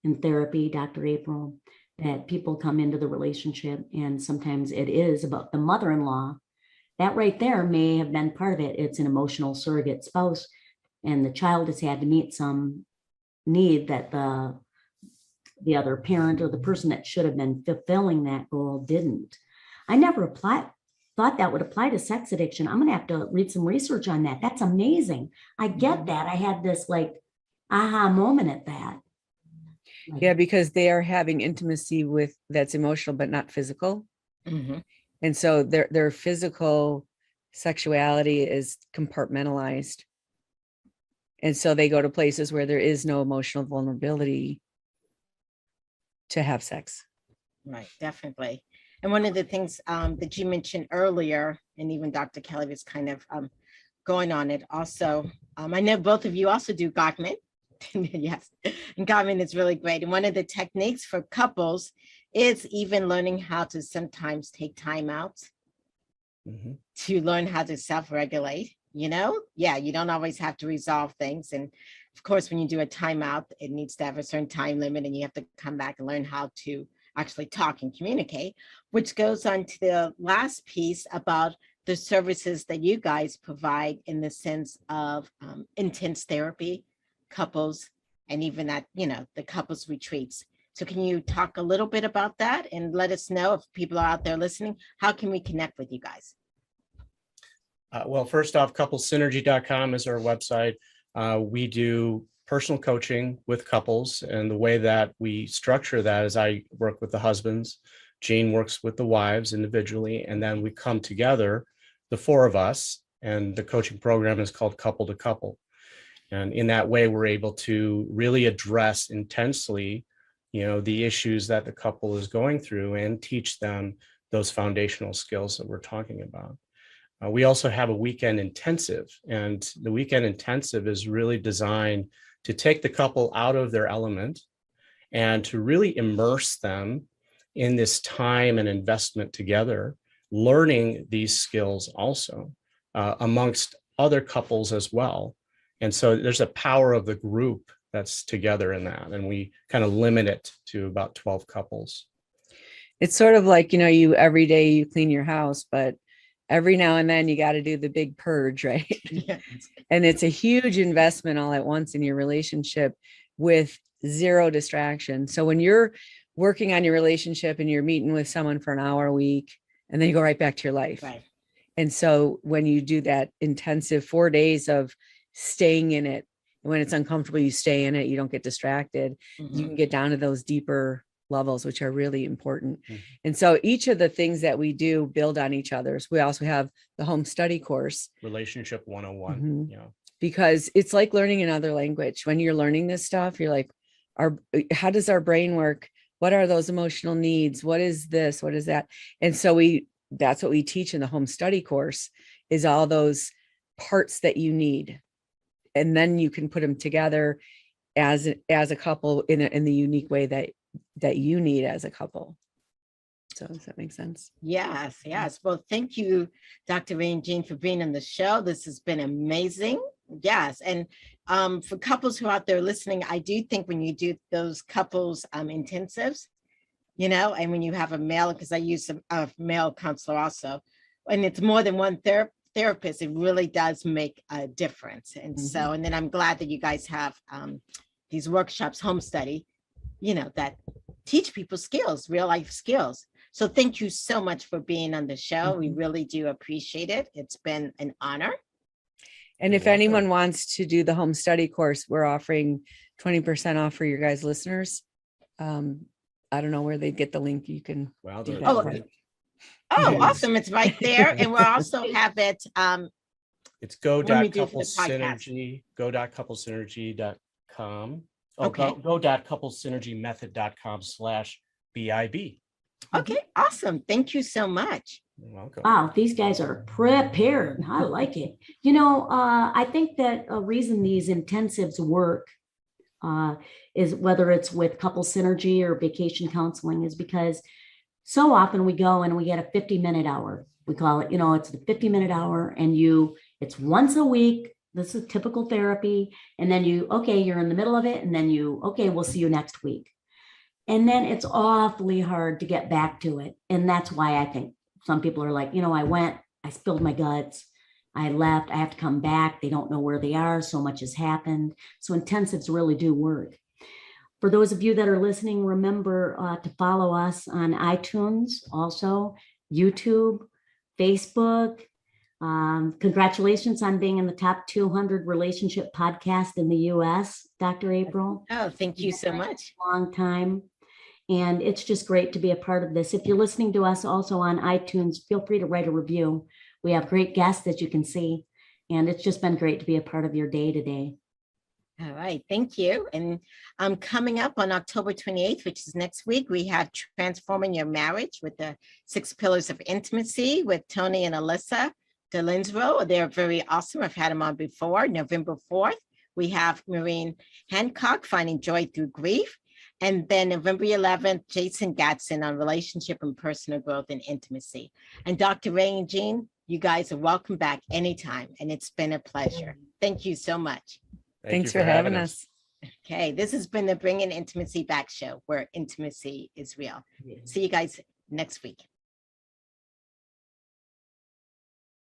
S3: in therapy, Dr. April, that people come into the relationship and sometimes it is about the mother-in-law. That right there may have been part of it. It's an emotional surrogate spouse, and the child has had to meet some need that the other parent or the person that should have been fulfilling that goal didn't. I never thought that would apply to sex addiction. I'm going to have to read some research on that. That's amazing. I get that. I had this like aha moment at that.
S5: Yeah, because they are having intimacy with that's emotional, but not physical.
S2: Mhm.
S5: And so their physical sexuality is compartmentalized. And so they go to places where there is no emotional vulnerability to have sex.
S2: Right, definitely. And one of the things that you mentioned earlier, and even Dr. Kelly was kind of going on it also, I know both of you also do Gottman. Yes, and Gottman is really great. And one of the techniques for couples is even learning how to sometimes take time out to learn how to self-regulate. Yeah, you don't always have to resolve things. And of course, when you do a timeout, it needs to have a certain time limit, and you have to come back and learn how to actually talk and communicate, which goes on to the last piece about the services that you guys provide in the sense of intense therapy, couples, and even at, the couples retreats. So can you talk a little bit about that and let us know, if people are out there listening, how can we connect with you guys?
S4: Well, first off, couplessynergy.com is our website. We do personal coaching with couples, and the way that we structure that is I work with the husbands, Jean works with the wives individually, and then we come together, the four of us, and the coaching program is called Couple to Couple. And in that way, we're able to really address intensely, the issues that the couple is going through and teach them those foundational skills that we're talking about. We also have a weekend intensive, and the weekend intensive is really designed to take the couple out of their element and to really immerse them in this time and investment together, learning these skills also amongst other couples as well. And so there's a power of the group that's together in that, and we kind of limit it to about 12 couples.
S5: It's sort of like, you every day you clean your house, but every now and then you got to do the big purge, right?
S2: Yes.
S5: And it's a huge investment all at once in your relationship with zero distraction. So when you're working on your relationship and you're meeting with someone for an hour a week, and then you go right back to your life.
S2: Right.
S5: And so when you do that intensive 4 days of staying in it, when it's uncomfortable, you stay in it, you don't get distracted, you can get down to those deeper levels, which are really important. And so each of the things that we do build on each other's. We also have the home study course,
S4: Relationship 101.
S5: Because it's like learning another language. When you're learning this stuff, you're like, how does our brain work? What are those emotional needs? What is this? What is that? And so that's what we teach in the home study course, is all those parts that you need. And then you can put them together as a couple in the unique way that you need as a couple. So does that make sense?
S2: Yes. Well, thank you, Dr. Ray and Jean, for being on the show. This has been amazing. Yes. And for couples who are out there listening, I do think when you do those couples intensives, and when you have a male, because I use a male counselor also, and it's more than one therapist, it really does make a difference. And so, and then I'm glad that you guys have these workshops, home study, that teach people skills, real life skills. So thank you so much for being on the show. We really do appreciate it. It's been an honor.
S5: And if anyone wants to do the home study course, we're offering 20% off for your guys listeners. I don't know where they'd get the link. You can do that.
S2: Awesome. It's right there. And we'll also have it.
S4: It's go.couplesynergy.com. Go.couplesynergymethod.com/BIB.
S2: Okay, awesome. Thank you so much.
S4: You're welcome.
S3: Wow, these guys are prepared. I like it. I think that a reason these intensives work is whether it's with couple synergy or vacation counseling is because so often we go and we get a 50-minute hour. We call it, it's the 50-minute hour and it's once a week. This is typical therapy. And then you're in the middle of it. And then we'll see you next week. And then it's awfully hard to get back to it. And that's why I think some people are like, I spilled my guts. I left, I have to come back. They don't know where they are. So much has happened. So intensives really do work. For those of you that are listening, remember to follow us on iTunes, also YouTube, Facebook. Congratulations on being in the top 200 relationship podcast in the US, Dr. April.
S2: Oh, thank you so much.
S3: Long time. And it's just great to be a part of this. If you're listening to us also on iTunes, feel free to write a review. We have great guests that you can see. And it's just been great to be a part of your day today.
S2: All right, thank you. And coming up on October 28th, which is next week, we have Transforming Your Marriage with the 6 Pillars of Intimacy with Tony and Alyssa DeLinsborough. They're very awesome. I've had them on before. November 4th, we have Maureen Hancock, Finding Joy Through Grief. And then November 11th, Jason Gatson on relationship and personal growth and intimacy. And Dr. Ray and Jean, you guys are welcome back anytime. And it's been a pleasure. Thank you so much.
S5: Thanks for having us.
S2: Okay, this has been the Bringing Intimacy Back show, where intimacy is real. See you guys next week.